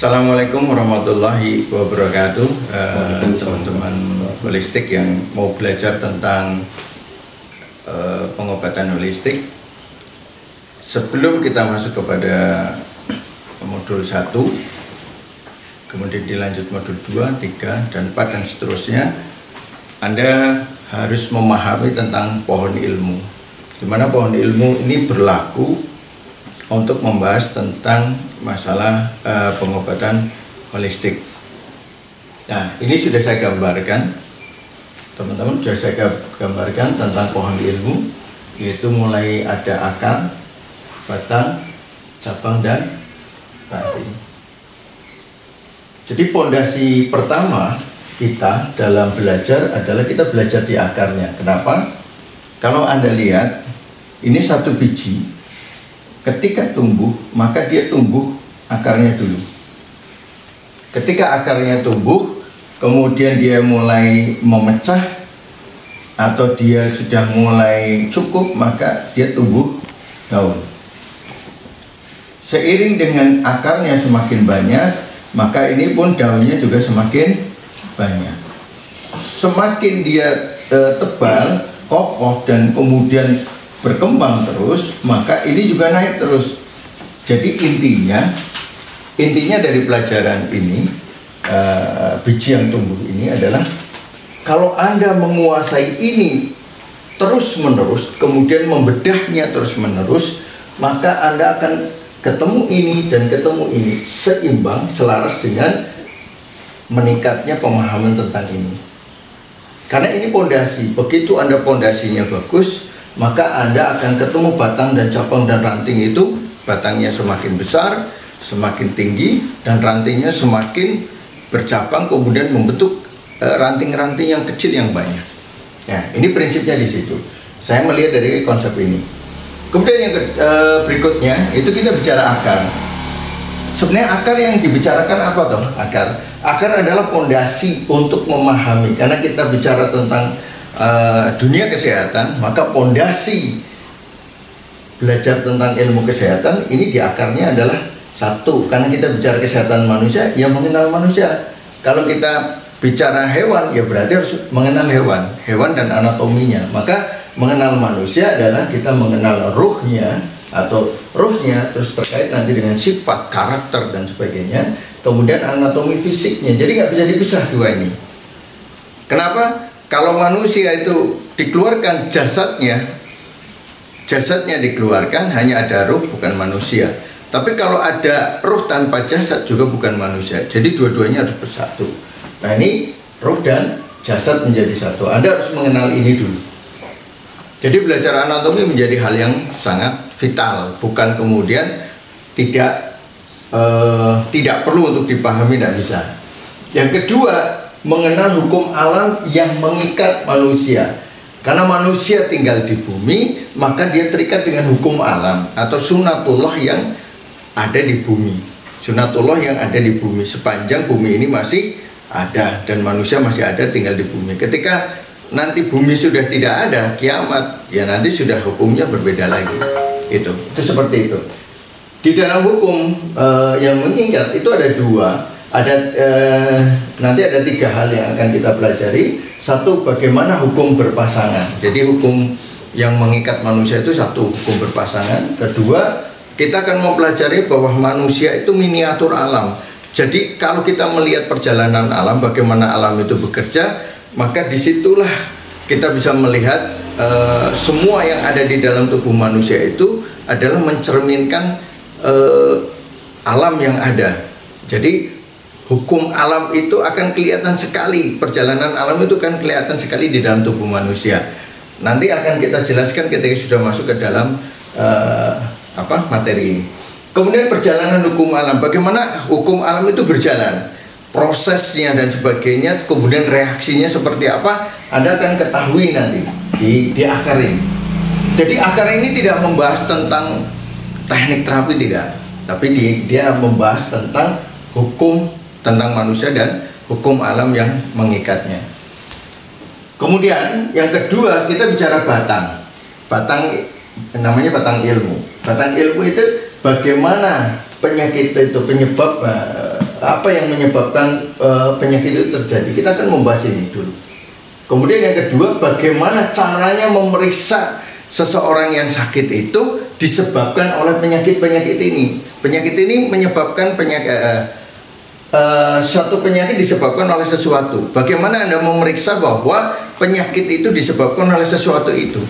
Assalamualaikum warahmatullahi wabarakatuh. Teman-teman holistik yang mau belajar tentang pengobatan holistik, sebelum kita masuk kepada modul 1, kemudian dilanjut modul 2, 3, dan 4 dan seterusnya, Anda harus memahami tentang pohon ilmu, di mana pohon ilmu ini berlaku untuk membahas tentang masalah pengobatan holistik. Nah, ini sudah saya gambarkan, teman-teman, sudah saya gambarkan tentang pohon ilmu, yaitu mulai ada akar, batang, cabang, dan ranting. Jadi pondasi pertama kita dalam belajar adalah kita belajar di akarnya. Kenapa? Kalau Anda lihat, ini satu biji. Ketika tumbuh, maka dia tumbuh akarnya dulu. Ketika akarnya tumbuh, kemudian dia mulai memecah atau dia sudah mulai cukup, maka dia tumbuh daun. Seiring dengan akarnya semakin banyak, maka ini pun daunnya juga semakin banyak. Semakin dia tebal, kokoh, dan kemudian berkembang terus, maka ini juga naik terus. Jadi intinya dari pelajaran ini, biji yang tumbuh ini adalah, kalau Anda menguasai ini terus menerus, kemudian membedahnya terus menerus, maka Anda akan ketemu ini dan ketemu ini, seimbang, selaras dengan meningkatnya pemahaman tentang ini. Karena ini pondasi. Begitu Anda pondasinya bagus, maka Anda akan ketemu batang dan cabang dan ranting itu. Batangnya semakin besar, semakin tinggi, dan rantingnya semakin bercabang, kemudian membentuk ranting-ranting yang kecil yang banyak. Nah, ini prinsipnya di situ. Saya melihat dari konsep ini. Kemudian yang berikutnya itu kita bicara akar. Sebenarnya akar yang dibicarakan apa toh? Akar adalah pondasi untuk memahami. Karena kita bicara tentang dunia kesehatan, maka pondasi belajar tentang ilmu kesehatan ini di akarnya adalah satu. Karena kita bicara kesehatan manusia, ya mengenal manusia. Kalau kita bicara hewan, ya berarti harus mengenal hewan dan anatominya. Maka mengenal manusia adalah kita mengenal ruhnya, terus terkait nanti dengan sifat, karakter, dan sebagainya. Kemudian anatomi fisiknya. Jadi nggak bisa dipisah dua ini. Kenapa? Kalau manusia itu dikeluarkan jasadnya dikeluarkan, hanya ada ruh, bukan manusia. Tapi kalau ada ruh tanpa jasad juga bukan manusia. Jadi dua-duanya harus bersatu. Nah, ini ruh dan jasad menjadi satu. Anda harus mengenal ini dulu. Jadi belajar anatomi menjadi hal yang sangat vital, bukan kemudian tidak perlu untuk dipahami, tidak bisa. Yang kedua, mengenal hukum alam yang mengikat manusia. Karena manusia tinggal di bumi, maka dia terikat dengan hukum alam atau sunatullah yang ada di bumi. Sunatullah yang ada di bumi sepanjang bumi ini masih ada dan manusia masih ada tinggal di bumi. Ketika nanti bumi sudah tidak ada, kiamat, ya nanti sudah hukumnya berbeda lagi. Itu seperti itu. Di dalam hukum yang mengikat itu ada dua. Nanti ada 3 hal yang akan kita pelajari. Satu, bagaimana hukum berpasangan. Jadi hukum yang mengikat manusia itu satu, hukum berpasangan. Kedua, kita akan mempelajari bahwa manusia itu miniatur alam. Jadi kalau kita melihat perjalanan alam, bagaimana alam itu bekerja, maka disitulah kita bisa melihat semua yang ada di dalam tubuh manusia itu adalah mencerminkan alam yang ada. Jadi hukum alam itu akan kelihatan sekali, perjalanan alam itu kan kelihatan sekali di dalam tubuh manusia. Nanti akan kita jelaskan ketika sudah masuk ke dalam materi ini. Kemudian perjalanan hukum alam, bagaimana hukum alam itu berjalan, prosesnya dan sebagainya, kemudian reaksinya seperti apa, Anda akan ketahui nanti di akar ini. Jadi akar ini tidak membahas tentang teknik terapi, tidak, tapi dia membahas tentang hukum tentang manusia dan hukum alam yang mengikatnya. Kemudian yang kedua, kita bicara batang. Batang namanya batang ilmu. Batang ilmu itu bagaimana penyakit itu, penyebab apa yang menyebabkan penyakit itu terjadi. Kita akan membahas ini dulu. Kemudian yang kedua, bagaimana caranya memeriksa seseorang yang sakit itu disebabkan oleh penyakit-penyakit ini. Penyakit ini menyebabkan suatu penyakit disebabkan oleh sesuatu. Bagaimana Anda memeriksa bahwa penyakit itu disebabkan oleh sesuatu itu?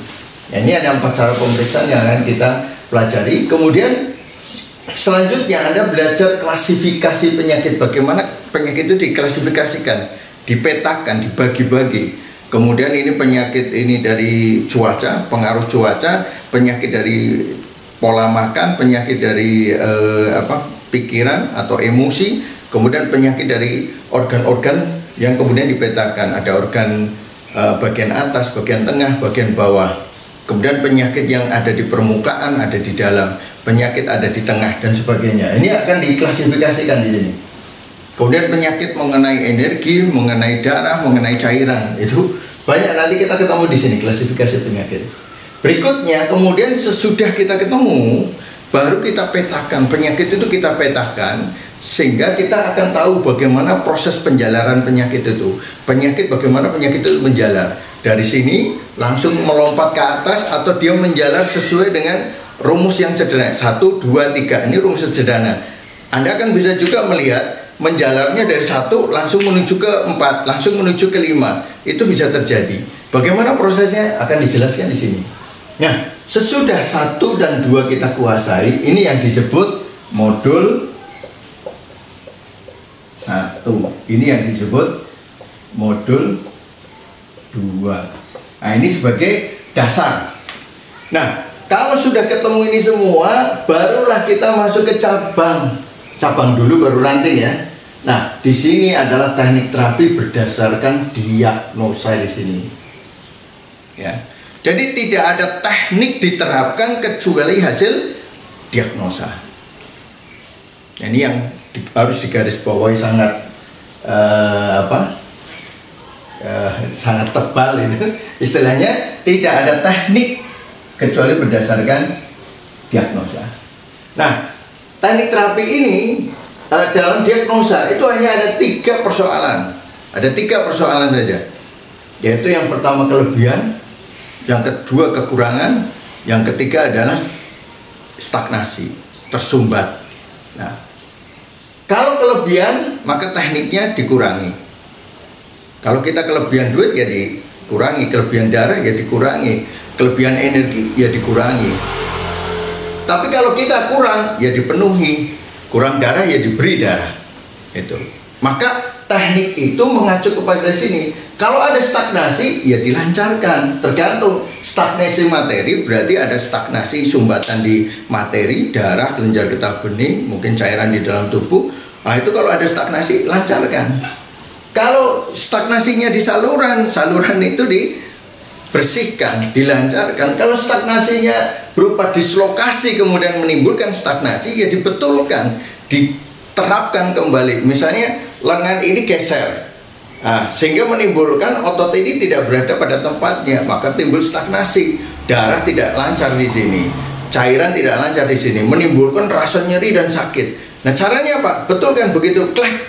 Ya, ini ada 4 cara pemeriksaan yang akan kita pelajari. Kemudian selanjutnya Anda belajar klasifikasi penyakit. Bagaimana penyakit itu diklasifikasikan, dipetakan, dibagi-bagi. Kemudian ini penyakit ini dari cuaca, pengaruh cuaca, penyakit dari pola makan, penyakit dari pikiran atau emosi, kemudian penyakit dari organ-organ yang kemudian dipetakan. Ada organ bagian atas, bagian tengah, bagian bawah. Kemudian penyakit yang ada di permukaan, ada di dalam, penyakit ada di tengah dan sebagainya. Ini akan diklasifikasikan di sini. Kemudian penyakit mengenai energi, mengenai darah, mengenai cairan, itu banyak nanti kita ketemu di sini klasifikasi penyakit. Berikutnya, kemudian sesudah kita ketemu, baru kita petakan penyakit itu, kita petakan sehingga kita akan tahu bagaimana proses penjalaran penyakit itu. Penyakit, bagaimana penyakit itu menjalar. Dari sini langsung melompat ke atas atau dia menjalar sesuai dengan rumus yang sederhana. 1, 2, 3. Ini rumus sederhana. Anda akan bisa juga melihat menjalarnya dari 1 langsung menuju ke 4, langsung menuju ke 5. Itu bisa terjadi. Bagaimana prosesnya akan dijelaskan di sini. Nah, sesudah 1 dan 2 kita kuasai, ini yang disebut modul 1. Ini yang disebut modul 2. Nah, ini sebagai dasar. Nah, kalau sudah ketemu ini semua, barulah kita masuk ke cabang. Cabang dulu baru ranting ya. Nah, di sini adalah teknik terapi berdasarkan diagnosa di sini. Ya. Jadi tidak ada teknik diterapkan kecuali hasil diagnosa. Ini yang harus digarisbawahi sangat sangat tebal itu. Istilahnya tidak ada teknik kecuali berdasarkan diagnosa. Nah, teknik terapi ini dalam diagnosa itu hanya ada 3 persoalan. Ada 3 persoalan saja. Yaitu yang pertama kelebihan, yang kedua kekurangan, yang ketiga adalah stagnasi, tersumbat. Nah, kalau kelebihan maka tekniknya dikurangi. Kalau kita kelebihan duit ya dikurangi, kelebihan darah ya dikurangi, kelebihan energi ya dikurangi. Tapi kalau kita kurang ya dipenuhi, kurang darah ya diberi darah. Itu. Maka teknik itu mengacu kepada sini. Kalau ada stagnasi ya dilancarkan. Tergantung stagnasi materi berarti ada stagnasi sumbatan di materi, darah, kelenjar getah bening, mungkin cairan di dalam tubuh. Nah, itu kalau ada stagnasi lancarkan. Kalau stagnasinya di saluran itu dibersihkan, dilancarkan. Kalau stagnasinya berupa dislokasi kemudian menimbulkan stagnasi ya dibetulkan, diterapkan kembali. Misalnya lengan ini geser, sehingga menimbulkan otot ini tidak berada pada tempatnya, maka timbul stagnasi. Darah tidak lancar di sini, cairan tidak lancar di sini, menimbulkan rasa nyeri dan sakit. Nah, caranya apa? Betulkan begitu, klek.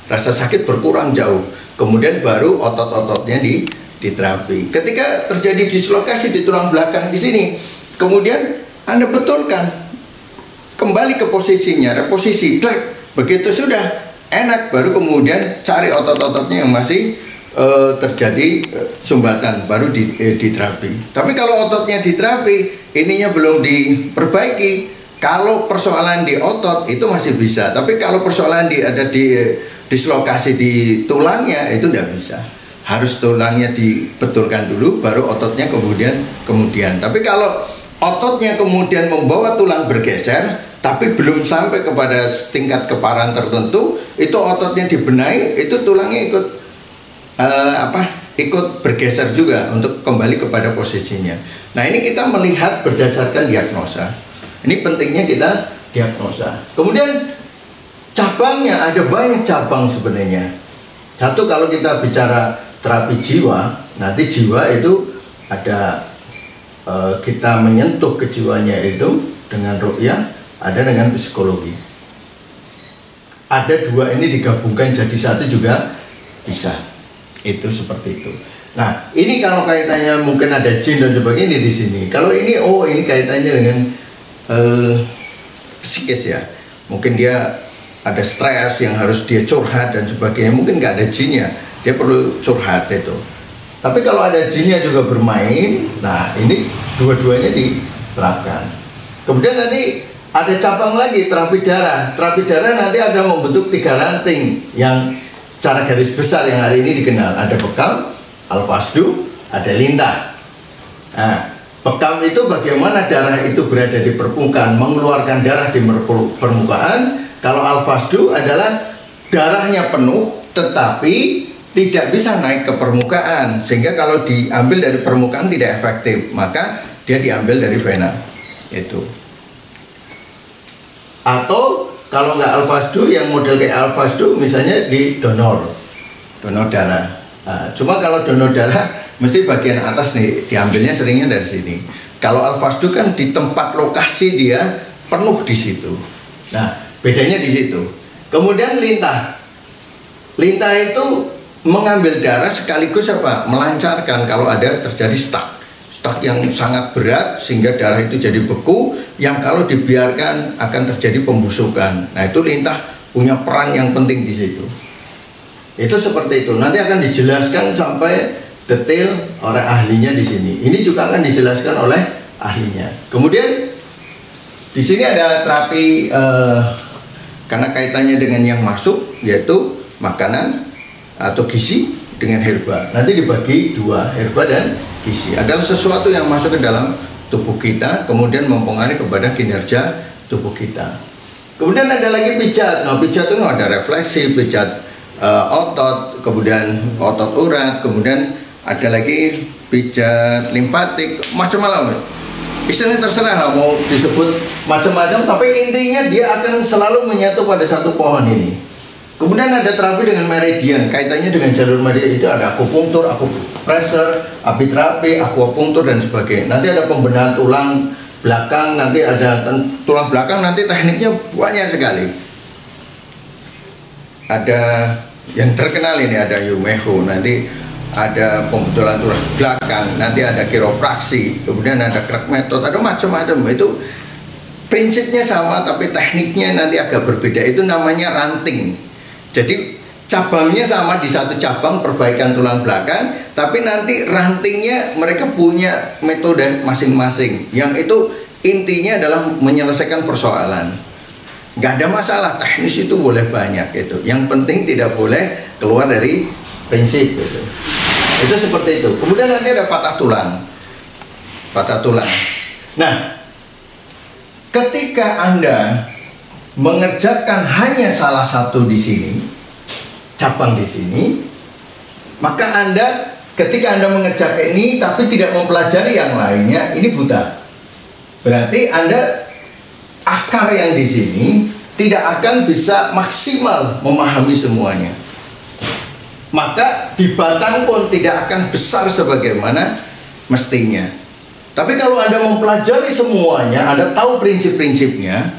Rasa sakit berkurang jauh. Kemudian baru otot-ototnya diterapi. Ketika terjadi dislokasi di tulang belakang di sini, kemudian Anda betulkan kembali ke posisinya, reposisi, klek. Begitu sudah enak, baru kemudian cari otot-ototnya yang masih terjadi sumbatan, baru diterapi. Tapi kalau ototnya diterapi, ininya belum diperbaiki. Kalau persoalan di otot itu masih bisa, tapi kalau persoalan ada di dislokasi di tulangnya itu tidak bisa. Harus tulangnya dibetulkan dulu, baru ototnya kemudian. Tapi kalau ototnya kemudian membawa tulang bergeser, tapi belum sampai kepada tingkat keparahan tertentu, itu ototnya dibenahi, itu tulangnya ikut bergeser juga untuk kembali kepada posisinya. Nah, ini kita melihat berdasarkan diagnosa. Ini pentingnya kita diagnosa. Kemudian cabangnya ada banyak cabang sebenarnya. Satu, kalau kita bicara terapi jiwa, nanti jiwa itu ada kita menyentuh kejiwaannya itu dengan ruqyah, ada dengan psikologi. ada dua ini digabungkan jadi satu juga bisa. Itu seperti itu. Nah, ini kalau kaitannya mungkin ada jin dan sebagainya di sini. Kalau ini, oh ini kaitannya dengan psikis ya. Mungkin dia ada stres yang harus dia curhat dan sebagainya. Mungkin nggak ada jinnya, dia perlu curhat itu. Tapi kalau ada jinnya juga bermain, nah ini dua-duanya diterapkan. Kemudian nanti ada cabang lagi, terapi darah. Terapi darah nanti ada membentuk 3 ranting yang secara garis besar yang hari ini dikenal. Ada bekam, al-fasdu, ada lintah. Nah, bekam itu bagaimana darah itu berada di permukaan, mengeluarkan darah di permukaan. Kalau al-fasdu adalah darahnya penuh tetapi tidak bisa naik ke permukaan, sehingga kalau diambil dari permukaan tidak efektif, maka dia diambil dari vena itu. Atau kalau nggak al-fasdu, yang model kayak al-fasdu misalnya di donor darah. Nah, cuma kalau donor darah mesti bagian atas nih diambilnya seringnya dari sini. Kalau al-fasdu kan di tempat lokasi dia penuh di situ. Nah, bedanya di situ. Kemudian lintah itu mengambil darah sekaligus apa? Melancarkan kalau ada terjadi stuck yang sangat berat sehingga darah itu jadi beku, yang kalau dibiarkan akan terjadi pembusukan. Nah, itu lintah punya peran yang penting di situ. Itu seperti itu. Nanti akan dijelaskan sampai detail oleh ahlinya di sini. Ini juga akan dijelaskan oleh ahlinya. Kemudian di sini ada terapi karena kaitannya dengan yang masuk, yaitu makanan atau gizi dengan herba. Nanti dibagi dua, herba dan gizi. Adalah sesuatu yang masuk ke dalam tubuh kita, kemudian mempengaruhi kepada kinerja tubuh kita. Kemudian ada lagi pijat. Nah, pijat itu ada refleksi, pijat otot, kemudian otot urat, kemudian ada lagi pijat limpatik, macam-macam. Istilahnya terserah lah mau disebut macam-macam, tapi intinya dia akan selalu menyatu pada satu pohon ini. Kemudian ada terapi dengan meridian, kaitannya dengan jalur meridian itu ada akupunktur, akupressor, apiterapi, akupunktur dan sebagainya. Nanti ada pembenahan tulang belakang, nanti ada tulang belakang, nanti tekniknya banyak sekali. Ada yang terkenal ini, ada Yumeho, nanti ada pembetulan tulang belakang, nanti ada kiropraksi, kemudian ada crack method, ada macam-macam. Itu prinsipnya sama tapi tekniknya nanti agak berbeda. Itu namanya ranting. Jadi cabangnya sama di satu cabang perbaikan tulang belakang, tapi nanti rantingnya mereka punya metode masing-masing. Yang itu intinya adalah menyelesaikan persoalan. Nggak ada masalah, teknis itu boleh banyak gitu. Yang penting tidak boleh keluar dari prinsip gitu. Itu seperti itu. Kemudian nanti ada patah tulang. Nah, ketika Anda mengerjakan hanya salah satu di sini, cabang di sini, maka Anda ketika Anda mengerjakan ini tapi tidak mempelajari yang lainnya, ini buta. Berarti Anda akar yang di sini tidak akan bisa maksimal memahami semuanya. Maka di batang pun tidak akan besar sebagaimana mestinya. Tapi kalau Anda mempelajari semuanya, Anda tahu prinsip-prinsipnya,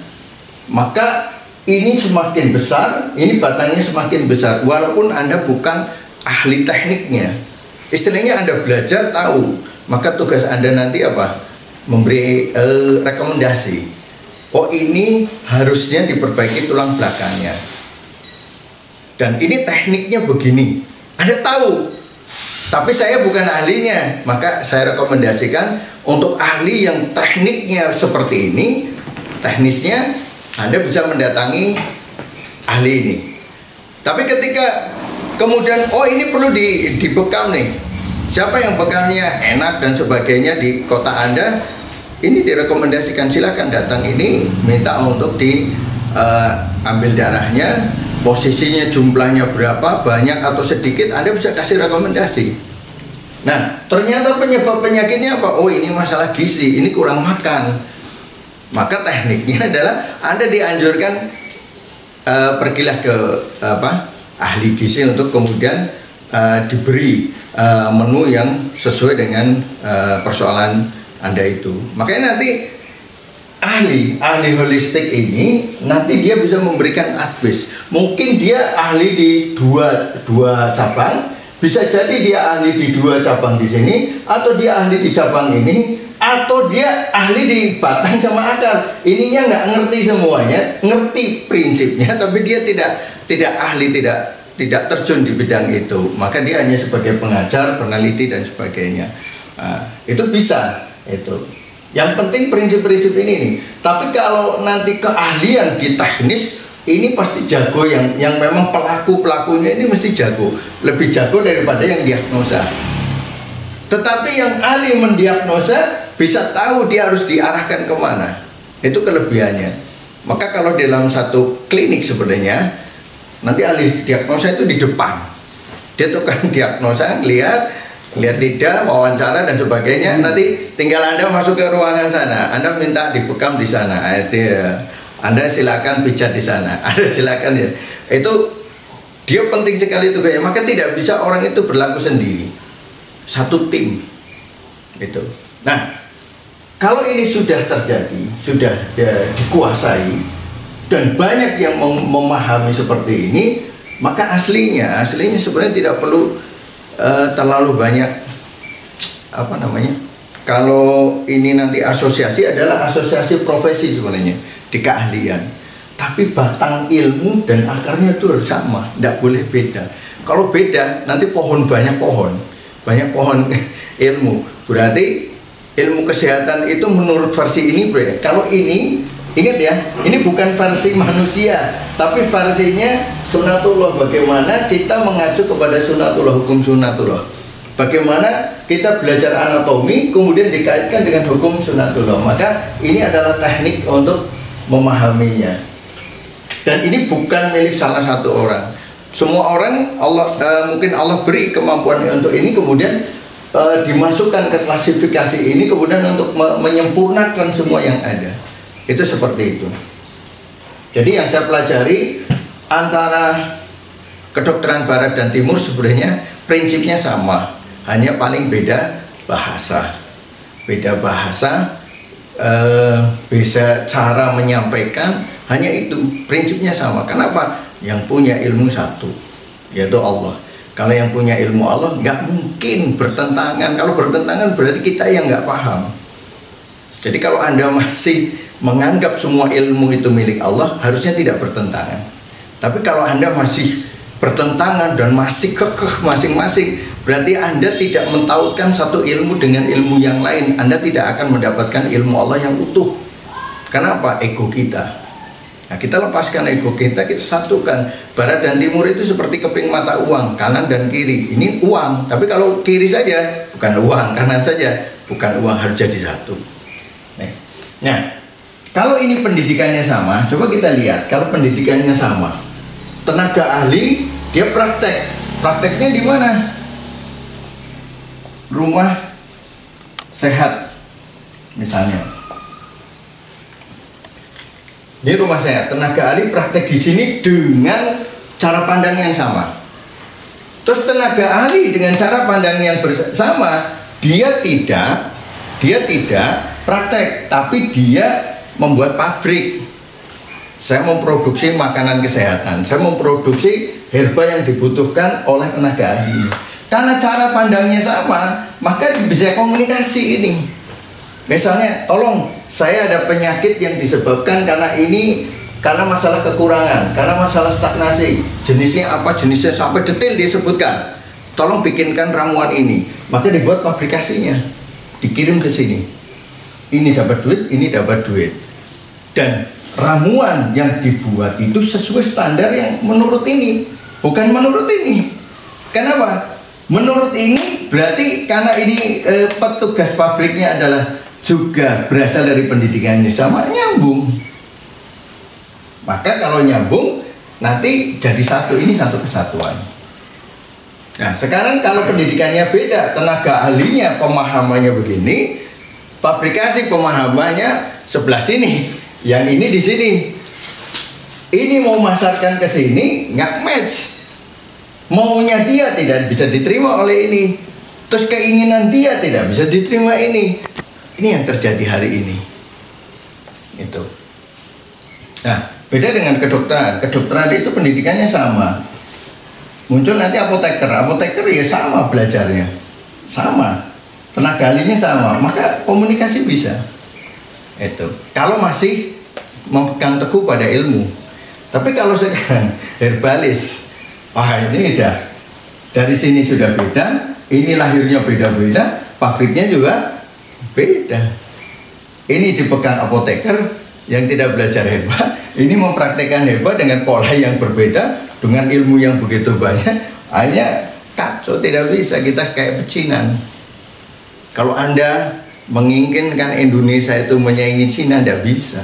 maka ini semakin besar, ini batangnya semakin besar. Walaupun Anda bukan ahli tekniknya, istilahnya Anda belajar tahu, maka tugas Anda nanti apa? Memberi rekomendasi. Oh, ini harusnya diperbaiki tulang belakangnya. Dan ini tekniknya begini. Anda tahu, tapi saya bukan ahlinya, maka saya rekomendasikan untuk ahli yang tekniknya seperti ini, teknisnya Anda bisa mendatangi ahli ini. Tapi ketika kemudian oh ini perlu dibekam nih, siapa yang bekamnya enak dan sebagainya di kota Anda, ini direkomendasikan, silakan datang ini, minta untuk diambil darahnya, posisinya jumlahnya berapa, banyak atau sedikit, Anda bisa kasih rekomendasi. Nah, ternyata penyebab penyakitnya apa? Oh, ini masalah gizi, ini kurang makan. Maka tekniknya adalah Anda dianjurkan pergilah ke ahli gizi untuk kemudian diberi menu yang sesuai dengan persoalan Anda itu. Makanya nanti ahli holistik ini nanti dia bisa memberikan advice. Mungkin dia ahli di dua cabang, bisa jadi dia ahli di 2 cabang di sini, atau dia ahli di cabang ini, atau dia ahli di batang sama akar. Ininya nggak ngerti semuanya, ngerti prinsipnya, tapi dia tidak ahli, tidak terjun di bidang itu. Maka dia hanya sebagai pengajar, peneliti dan sebagainya. Itu bisa itu. Yang penting prinsip-prinsip ini nih. Tapi kalau nanti keahlian di teknis, ini pasti jago, yang memang pelakunya ini mesti jago, lebih jago daripada yang diagnosa. Tetapi yang ahli mendiagnosa bisa tahu dia harus diarahkan kemana. Itu kelebihannya. Maka kalau dalam satu klinik sebenarnya nanti ahli diagnosa itu di depan. Dia tuh kan diagnosa, lihat lidah, wawancara dan sebagainya. Nanti tinggal Anda masuk ke ruangan sana, Anda minta dibekam di sana. Anda silakan pijat di sana. Anda silakan ya. Itu dia penting sekali itu kayaknya. Maka tidak bisa orang itu berlaku sendiri. Satu tim. Itu. Nah, kalau ini sudah terjadi, sudah dikuasai dan banyak yang memahami seperti ini, maka aslinya sebenarnya tidak perlu terlalu banyak kalau ini nanti asosiasi adalah asosiasi profesi sebenarnya di keahlian, tapi batang ilmu dan akarnya itu harus sama, tidak boleh beda. Kalau beda nanti banyak pohon ilmu, berarti ilmu kesehatan itu menurut versi ini kalau ini ingat ya, ini bukan versi manusia, tapi versinya sunatullah. Bagaimana kita mengacu kepada sunatullah, hukum sunatullah. Bagaimana kita belajar anatomi, kemudian dikaitkan dengan hukum sunatullah. Maka ini adalah teknik untuk memahaminya. Dan ini bukan milik salah satu orang. Semua orang mungkin Allah beri kemampuan untuk ini, kemudian dimasukkan ke klasifikasi ini, kemudian untuk menyempurnakan semua yang ada. Itu seperti itu. Jadi yang saya pelajari antara kedokteran barat dan timur sebenarnya prinsipnya sama, hanya paling beda bahasa. Beda bahasa, bisa cara menyampaikan, hanya itu, prinsipnya sama. Kenapa? Yang punya ilmu satu, yaitu Allah. Kalau yang punya ilmu Allah nggak mungkin bertentangan. Kalau bertentangan berarti kita yang nggak paham. Jadi kalau Anda masih menganggap semua ilmu itu milik Allah, harusnya tidak bertentangan. Tapi kalau Anda masih bertentangan dan masih kekeh masing-masing, berarti Anda tidak mentautkan satu ilmu dengan ilmu yang lain. Anda tidak akan mendapatkan ilmu Allah yang utuh. Kenapa? Ego kita. Nah, kita lepaskan ego kita satukan. Barat dan timur itu seperti keping mata uang, kanan dan kiri. Ini uang, tapi kalau kiri saja bukan uang, kanan saja bukan uang, harus jadi satu. Nah, kalau ini pendidikannya sama, coba kita lihat. Kalau pendidikannya sama, tenaga ahli dia prakteknya di mana? Rumah sehat misalnya. Ini rumah sehat, tenaga ahli praktek di sini dengan cara pandang yang sama. Terus tenaga ahli dengan cara pandang yang bersama, dia tidak praktek, tapi dia membuat pabrik. Saya memproduksi makanan kesehatan, saya memproduksi herba yang dibutuhkan oleh tenaga ahli. Karena cara pandangnya sama, maka bisa komunikasi ini. Misalnya, tolong, saya ada penyakit yang disebabkan karena masalah kekurangan, karena masalah stagnasi. Jenisnya apa? Jenisnya sampai detail disebutkan. Tolong bikinkan ramuan ini. Maka dibuat pabrikasinya, dikirim ke sini. Ini dapat duit, ini dapat duit. Dan ramuan yang dibuat itu sesuai standar yang menurut ini, bukan menurut ini. Kenapa? Menurut ini berarti karena ini petugas pabriknya adalah juga berasal dari pendidikannya sama, nyambung. Maka kalau nyambung nanti jadi satu, ini satu kesatuan. Nah, sekarang kalau pendidikannya beda, tenaga ahlinya pemahamannya begini, pabrikasi pemahamannya sebelah sini, yang ini di sini. Ini mau masarkan ke sini nggak match. Maunya dia tidak bisa diterima oleh ini. Terus keinginan dia tidak bisa diterima ini. Ini yang terjadi hari ini. Itu. Nah, beda dengan kedokteran. Kedokteran itu pendidikannya sama. Muncul nanti apoteker ya sama belajarnya, sama. Tenaga ahlinya sama, maka komunikasi bisa. Itu. Kalau masih memegang teguh pada ilmu. Tapi kalau sekarang herbalis, wah ini udah dari sini sudah beda, ini lahirnya beda-beda, pabriknya juga beda. Ini dipegang apoteker yang tidak belajar herba, ini mempraktekkan herba dengan pola yang berbeda, dengan ilmu yang begitu banyak, akhirnya kacau, tidak bisa, kita kayak pecinan. Kalau Anda menginginkan Indonesia itu menyaingi Cina, tidak bisa.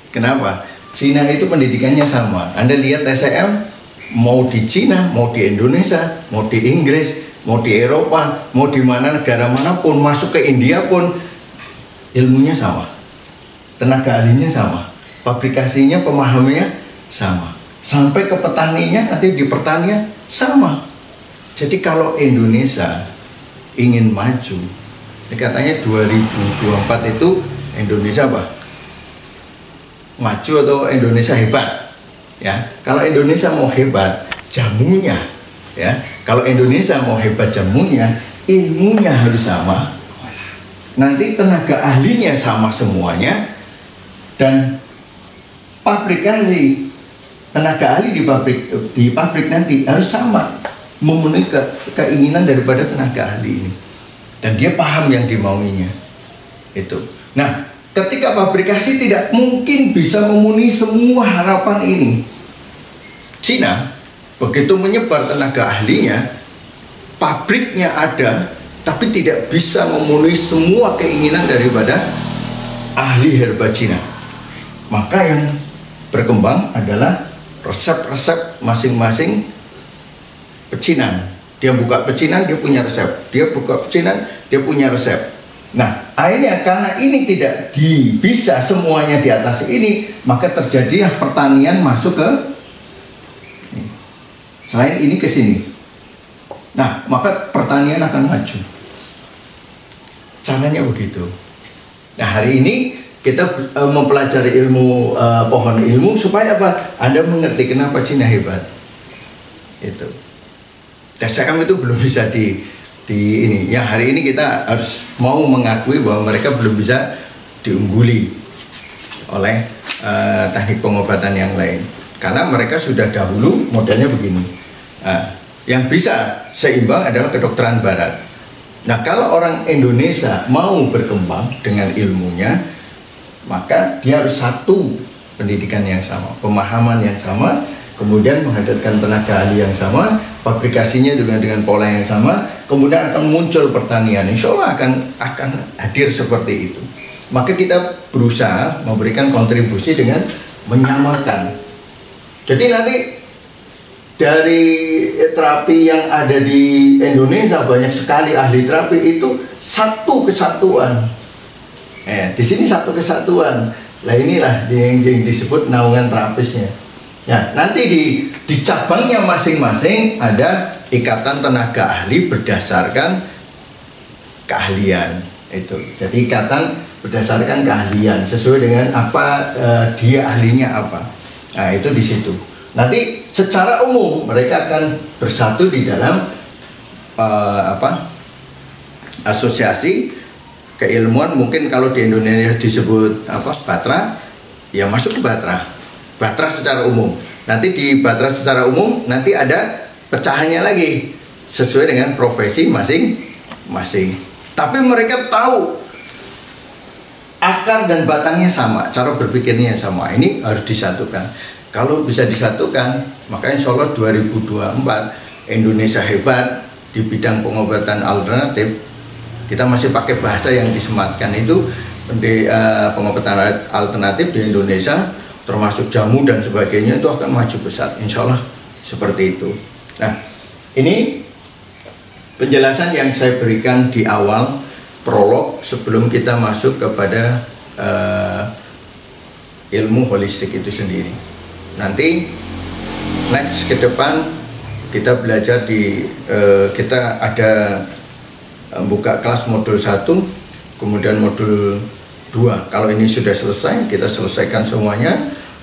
Kenapa? Cina itu pendidikannya sama. Anda lihat SCM, mau di Cina, mau di Indonesia, mau di Inggris, mau di Eropa, mau di mana negara manapun, masuk ke India pun, ilmunya sama. Tenaga ahlinya sama, pabrikasinya, pemahamannya sama, sampai ke petaninya, nanti di pertanian sama. Jadi kalau Indonesia ingin maju, ini katanya 2024 itu Indonesia apa? Maju atau Indonesia hebat? Ya, kalau Indonesia mau hebat, jamunya, ya. Kalau Indonesia mau hebat jamunya, ilmunya harus sama. Nanti tenaga ahlinya sama semuanya. Dan pabrikasi tenaga ahli di pabrik nanti harus sama, memenuhi keinginan daripada tenaga ahli ini, dan dia paham yang dimauinya itu. Nah, ketika pabrikasi tidak mungkin bisa memenuhi semua harapan ini, Cina begitu menyebar tenaga ahlinya, pabriknya ada, tapi tidak bisa memenuhi semua keinginan daripada ahli herba Cina. Maka yang berkembang adalah resep-resep masing-masing pecinan. Dia buka pecinan, dia punya resep. Dia buka pecinan, dia punya resep. Nah, akhirnya karena ini tidak bisa semuanya di atas ini, maka terjadilah pertanian masuk ke selain ini ke sini. Nah, maka pertanian akan maju. Caranya begitu. Nah, hari ini kita mempelajari ilmu pohon ilmu supaya apa? Anda mengerti kenapa Cina hebat. Itu. TSM itu belum bisa di ini. Ya, hari ini kita harus mau mengakui bahwa mereka belum bisa diungguli oleh teknik pengobatan yang lain. Karena mereka sudah dahulu modelnya begini. Nah, yang bisa seimbang adalah kedokteran barat. Nah, kalau orang Indonesia mau berkembang dengan ilmunya, maka dia harus satu pendidikan yang sama, pemahaman yang sama, kemudian menghadirkan tenaga ahli yang sama, pabrikasinya dengan pola yang sama, kemudian akan muncul pertanian. Insya Allah akan hadir seperti itu. Maka kita berusaha memberikan kontribusi dengan menyamakan. Jadi nanti dari terapi yang ada di Indonesia banyak sekali ahli terapi itu satu kesatuan. Di sini satu kesatuan. Nah, inilah yang disebut naungan terapisnya. Ya, nanti di cabangnya masing-masing ada ikatan tenaga ahli berdasarkan keahlian itu. Jadi ikatan berdasarkan keahlian sesuai dengan apa dia ahlinya apa. Nah, itu di situ. Nanti secara umum mereka akan bersatu di dalam asosiasi keilmuan. Mungkin kalau di Indonesia disebut Batra, ya masuk ke Batra secara umum. Nanti di Batra secara umum nanti ada pecahannya lagi sesuai dengan profesi masing-masing. Tapi mereka tahu akar dan batangnya sama, cara berpikirnya sama. Ini harus disatukan. Kalau bisa disatukan, maka insya Allah 2024 Indonesia hebat di bidang pengobatan alternatif. Kita masih pakai bahasa yang disematkan itu pengobatan alternatif di Indonesia, termasuk jamu dan sebagainya, itu akan maju pesat, insya Allah seperti itu. Nah, ini penjelasan yang saya berikan di awal prolog sebelum kita masuk kepada ilmu holistik itu sendiri. Nanti next ke depan kita belajar kita ada buka kelas modul 1, kemudian modul 2. Kalau ini sudah selesai, kita selesaikan semuanya.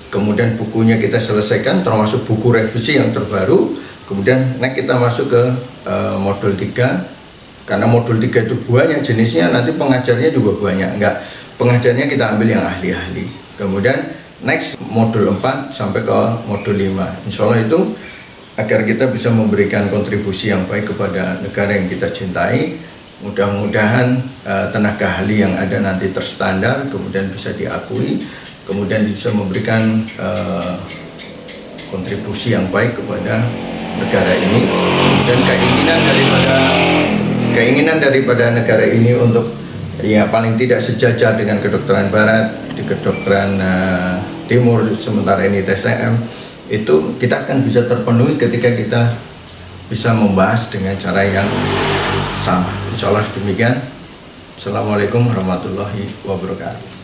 Kemudian bukunya kita selesaikan, termasuk buku revisi yang terbaru. Kemudian next kita masuk ke modul 3. Karena modul 3 itu banyak jenisnya, nanti pengajarnya juga banyak. Enggak, pengajarnya kita ambil yang ahli-ahli. Kemudian next modul 4 sampai ke modul 5. Insya Allah itu agar kita bisa memberikan kontribusi yang baik kepada negara yang kita cintai. Mudah-mudahan tenaga ahli yang ada nanti terstandar, kemudian bisa diakui, kemudian bisa memberikan kontribusi yang baik kepada negara ini. Dan keinginan daripada negara ini untuk ya paling tidak sejajar dengan kedokteran barat, di kedokteran timur, sementara ini TSM, itu kita akan bisa terpenuhi ketika kita bisa membahas dengan cara yang sama. Insya Allah demikian. Assalamualaikum warahmatullahi wabarakatuh.